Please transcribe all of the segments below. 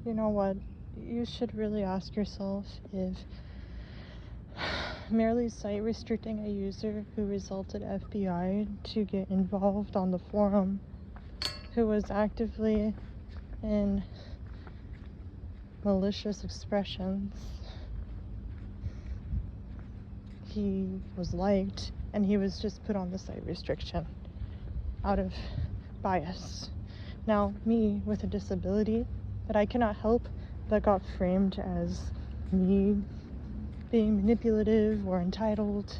You know what? You should really ask yourself if merely site restricting a user who resulted FBI to get involved on the forum, who was actively in malicious expressions, he was liked and he was just put on the site restriction out of bias. Now, me with a disability that I cannot help that got framed as me being manipulative or entitled.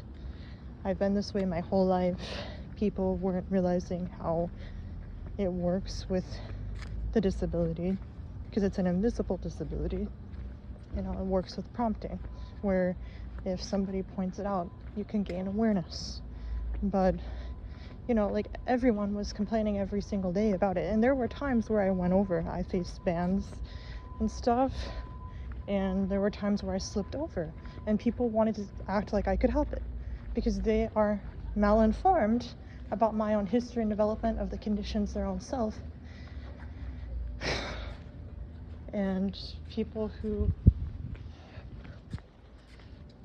I've been this way my whole life. People weren't realizing how it works with the disability because it's an invisible disability. You know, it works with prompting, where if somebody points it out, you can gain awareness. But, you know, like everyone was complaining every single day about it. And there were times where I went over, I faced bans and stuff. And there were times where I slipped over. And people wanted to act like I could help it because they are malinformed about my own history and development of the conditions their own self. And people who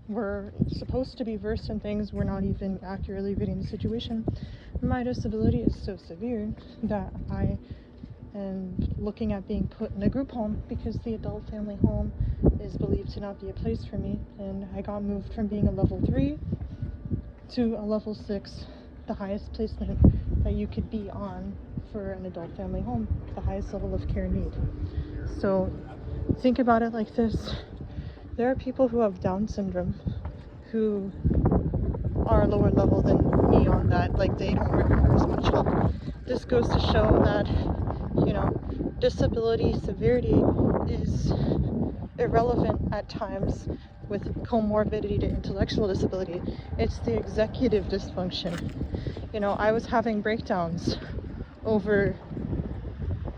were supposed to be versed in things were not even accurately reading the situation. My disability is so severe that I am looking at being put in a group home because the adult family home is believed to not be a place for me, and I got moved from being a level 3 to a level 6, the highest placement that you could be on for an adult family home, the highest level of care need. So think about it like this. There are people who have Down syndrome who are lower level than me on that, like they don't require as much help. This goes to show that, you know, disability severity is irrelevant at times with comorbidity to intellectual disability. It's the executive dysfunction. You know, I was having breakdowns over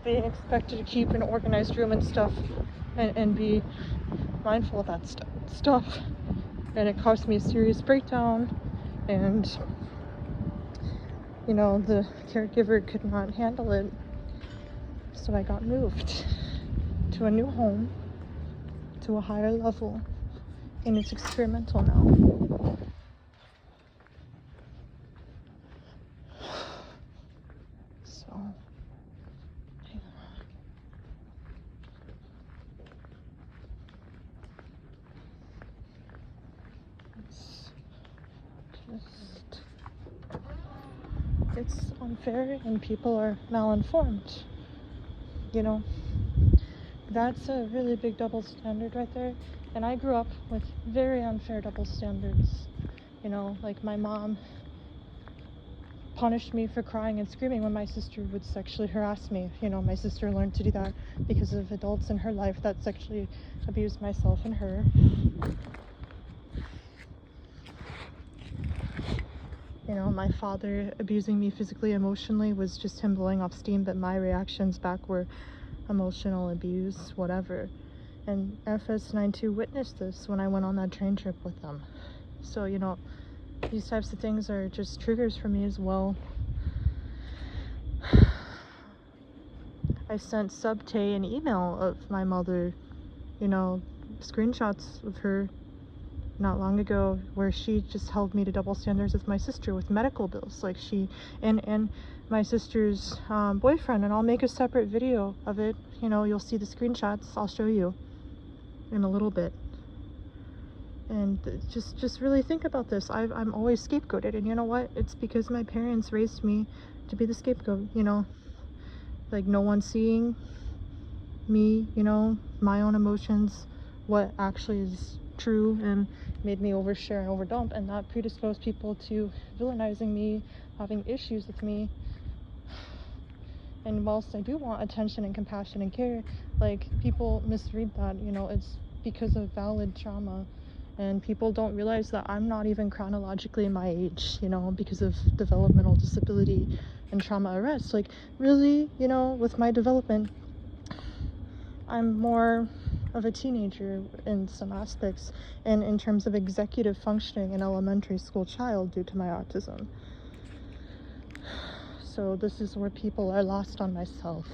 being expected to keep an organized room and stuff and be mindful of that stuff. And it caused me a serious breakdown, and you know, the caregiver could not handle it. So I got moved to a new home, to a higher level, and it's experimental now. So, it's unfair and people are malinformed. You know, that's a really big double standard right there. And I grew up with very unfair double standards. You know, like my mom punished me for crying and screaming when my sister would sexually harass me. You know, my sister learned to do that because of adults in her life that sexually abused myself and her. You know, my father abusing me physically, emotionally was just him blowing off steam, but my reactions back were emotional abuse, whatever. And FS92 witnessed this when I went on that train trip with them. So, you know, these types of things are just triggers for me as well. I sent Subtay an email of my mother, you know, screenshots of her not long ago where she just held me to double standards with my sister with medical bills, like she and my sister's boyfriend, and I'll make a separate video of it. You know, you'll see the screenshots. I'll show you in a little bit. And just really think about this. I'm always scapegoated, and you know what? It's because my parents raised me to be the scapegoat, you know, like no one seeing me, you know, my own emotions, what actually is true, and made me overshare and overdump, and that predisposed people to villainizing me, having issues with me. And whilst I do want attention and compassion and care, like people misread that, you know, it's because of valid trauma, and people don't realize that I'm not even chronologically my age, you know, because of developmental disability and trauma arrest. Like really, you know, with my development, I'm more of a teenager in some aspects, and in terms of executive functioning, an elementary school child due to my autism. So this is where people are lost on myself.